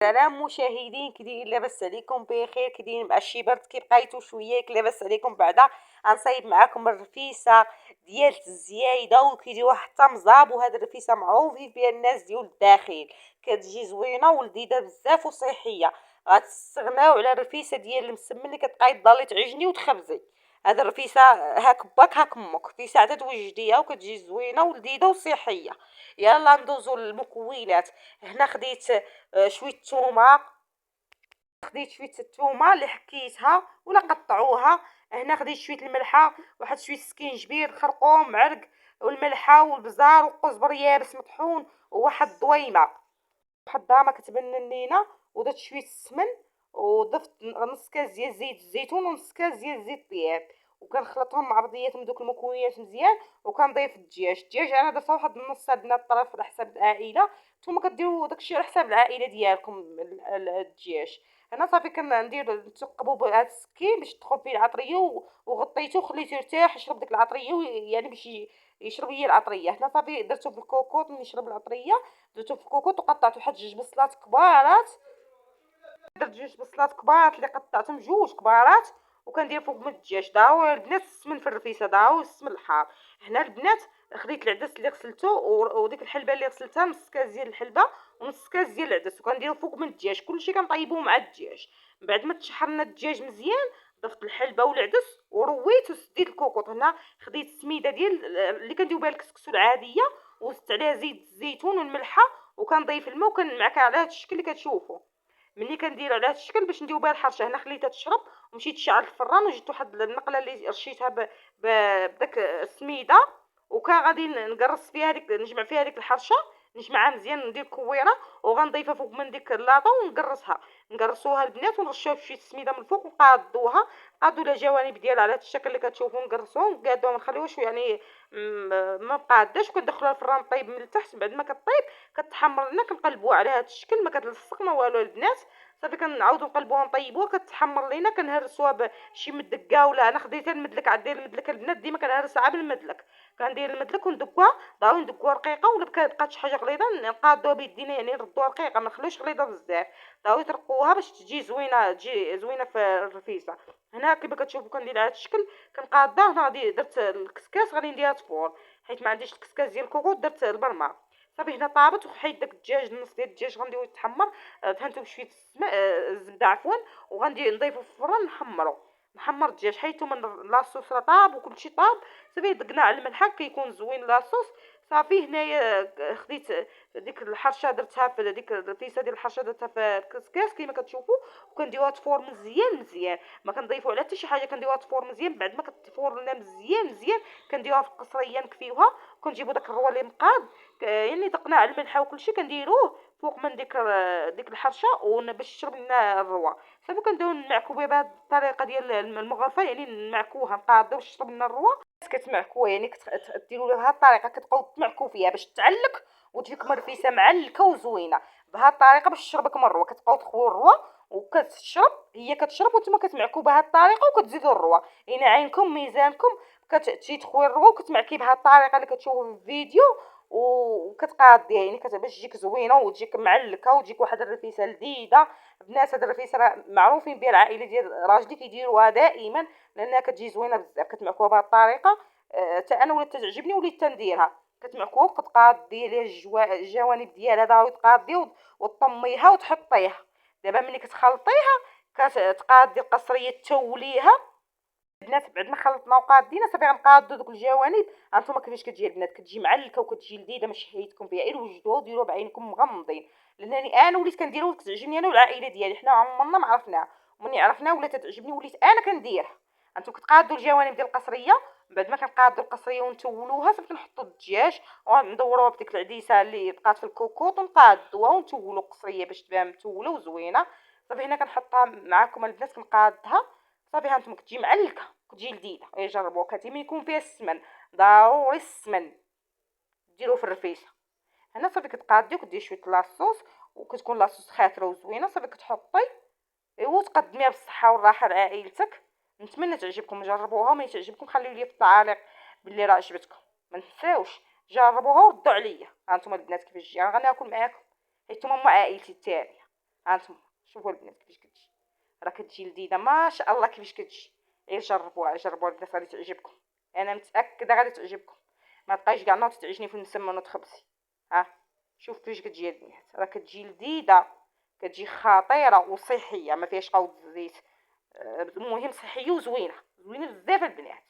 سلام مشاهدين، كي دايرين؟ لاباس عليكم؟ بخير؟ كي دايرين مع شي برد؟ كي بقيتو شويه لاباس عليكم؟ بعدا غنصايب معاكم الرفيسه ديال الزيايده، وكيديروها حتى مزاب. وهاد الرفيسه معروفين بها الناس ديال الداخل، كتجي زوينه ولذيذه بزاف وصحيه. غتستغناو على الرفيسه ديال المسمن اللي كتبقاي تضلي تعجني وتخبزي. هاد الرفيسه هاك باك هاك امك في ساعه توجديها وكتجي زوينه ولذيذه وصحيه. يلا ندوزو للمكونات. هنا خديت شويه الثومه، خديت شويه الثومه اللي حكيتها ولا قطعوها. هنا خديت شويه الملحه، واحد شويه سكينجبير، خرقوم، معرق، والملحه والبزار وقزبر يابس مطحون، وواحد الضويمه، واحد الضامه كتبنن لينا. ودرت شويه السمن، وضفت نص كاس ديال زيت الزيتون ونص كاس ديال زيت الطياب، وكنخلطهم مع بعضياتهم دوك المكونات مزيان. وكنضيف الدجاج انا درت واحد النص عندنا الطرف على حساب العائله. نتوما كديروا داكشي على حساب العائله ديالكم الدجاج. انا صافي كندير نثقبو بهاد السكين باش تدخل فيه العطريه، وغطيته وخليته يرتاح يشرب ديك العطريه، يعني باش يشرب هي العطريه. هنا صافي درتو في الكوكوط ملي يشرب العطريه، درتو في الكوكوط وقطعت واحد جوج بصلات كبارات. درت جوج بصلات كبارات اللي قطعتهم جوج كبارات، وكندير فوق من الدجاج. ضروري البنات السمن في الرفيسه، ضروري السمن الحار. هنا البنات خديت العدس اللي غسلته وديك الحلبه اللي غسلتها، نص كاس ديال الحلبه ونص كاس ديال العدس، وكنديرو فوق من الدجاج. كلشي كنطيبوه مع الدجاج. من بعد ما تشحرنا الدجاج مزيان، ضفت الحلبه والعدس ورويت وسديت الكوكوط. هنا خديت السميده ديال اللي كنديرو بها الكسكسو العاديه، وزدت عليها زيت الزيتون والملحه، وكنضيف الماء وكنمعكها على هذا الشكل اللي كتشوفوا. ملي كندير على هذا الشكل باش نديرو بها الحرشه. هنا خليتها تشرب ومشيت شعل الفران، وجدت واحد النقله اللي رشيتها بداك السميده، وكان غادي نقرص فيها هذيك، نجمع فيها هذيك الحرشه، نجمعها مزيان، ندير كويره وغنضيفها فوق من ديك اللاطه ونقرصها. نقرصوها البنات ونرشوها بشويه السميده من الفوق، ونقادوها، قادوا لها جوانب ديالها على هذا الشكل اللي كتشوفوا. نقرصوها ونقادوها، ما نخليوهاش يعني ما مقاداش، وكندخلوها الفران طيب من التحت. بعد ما كطيب كتحمر لنا، كنقلبوها على هذا الشكل، ما كتلصق ما والو البنات. صافي كنعاودو نقلبوها نطيبوها، كتحمر لينا. كنهرسوها بشي مدقه، ولا انا خديتها المدلك. عاد داير المدلك البنات ديما كنهرسها عا بالمدلك. كندير المدلك وندقوها، ضروري ندقوها رقيقه، ولا بقات شي حاجه غليظه نقادوها بيدينا، يعني نردوها رقيقه، ما نخليوش غليظه بزاف. ضروري ترقوها باش تجي زوينه، تجي زوينه في الرفيسه. هنا كيما كتشوفوا كندير على هذا الشكل، كنقادها. هنا غادي درت الكسكاس غادي نديرها تفور، حيت ما عنديش الكسكاس ديال الكوكوط، درت البرمه. صافي هنا طابت، وحيد داك الدجاج، النص ديال الدجاج غنديرو يتحمر. دهنته بشويه الزبده عفوا، وغندير نضيفو في الفران نحمرو. نحمر الدجاج حيت من لاصوص راه طاب وكلشي طاب. صافي دقنا على الملحه كيكون زوين لاصوص. صافي هنايا خديت ديك الحرشه درتها في ديك الفيسه ديال الحرشه، درتها في الكسكاس كيما كتشوفوا. وكنديروها تفور مزيان مزيان، ما كنضيفوا على حتى شي حاجه، كنديروها تفور مزيان. بعد ما كتفور لنا مزيان مزيان، كنديروها في القصريه نكفيوها. كنجيبوا داك الروا اللي مقاد، يعني دقنا على الملحه وكلشي، كنديروه فوق من ديك الحرشه باش يشرب لنا الروا. صافي كنبداو نمعكو بها بهذه الطريقه ديال المغرفه، يعني نمعكوها نقادو باش تشرب لنا الروا. كتمعكوها يعني ديروا لها بهذه الطريقه، كتبقاو تمعكو فيها باش تعلك وتجيكم الرفيسه معلكه وزوينه. بهذه الطريقه باش تشربك من الروا، كتبقاو تخويو الروا وكتشرب، هي كتشرب وانتم كتمعكو بهذه الطريقه وكتزيدوا الروا. يعني عينكم ميزانكم، كتجي تخوي الروا وكتمعكي بهذه الطريقه اللي كتشوفوا في الفيديو، وكتقاديها يعني باش تجيك زوينه وتجيك معلكه وتجيك واحد الرفيسه لذيذه. البنات هاد الرفيسه راه معروفين بها العائله ديال راجلي كيديروها دائما، لانها كتجي زوينه بزاف. كتمعكوها بهذه الطريقه. حتى انا ولات تعجبني وليت تنديرها. كتمعكوها وكتقادي ليها الجوانب ديالها، ضروري تقادي وتطميها وتحطيها. دابا ملي كتخلطيها كتقادي القصريه توليها. البنات بعد ما خلطنا وقادينا صافي غنقادو دوك الجوانب. هانتوما كيفاش كتجي البنات، كتجي معلكه وكتجي لذيذه، ماشي حيدكم فيها، غير وجدوها وديروها بعينكم مغمضين. لانني انا وليت كنديرها وكتعجبني انا والعائله ديالي، حنا عمرنا ما عرفناها، ومني عرفناها ولات تعجبني وليت انا كنديرها. هانتوما كتقادوا الجوانب ديال القصريه. من بعد ما كنقادوا القصريه ونتولوها، صافي كنحطوا الدجاج وندوروها بديك العديسه اللي بقات في الكوكوط، ونقادوها ونتولوا القصريه باش تبان متوله وزوينه. صافي هنا كنحطها معاكم البنات كنقادها. صافي هانتوما كتجي معلكه، كتجي لذيذه. جربوها، كتيما يكون فيها السمن، ضروري السمن ديروه في الرفيسه. هنا صافي كتقادي وكديري شويه لاصوص، وكتكون لاصوص خاطره وزوينه. صافي كتحطي ايوا تقدميها بالصحه والراحه لعائلتك. نتمنى تعجبكم، جربوها. وملي تعجبكم خليو لي في التعاليق باللي راه عجبتكم. ما تنساوش جربوها وردوا عليا. هانتوما البنات كيفاش جي، انا غناكل معاكم حيت نتوما هما عائلتي التاليه. هانتوما شوفوا البنات كيفاش كتجي، راه كتجي لذيذه ما شاء الله كيفاش كتجي. غير جربوها جربوها البنات غادي تعجبكم، انا متاكده غادي تعجبكم. ما تبقايش كاع نوض تعجني في السمن وتخبزي. ها شوف كيفاش كتجي البنات، راه كتجي لذيذه، كتجي خطيره وصحيه ما فيهاش قود الزيت. المهم صحيه وزوينه، زوينه بزاف البنات.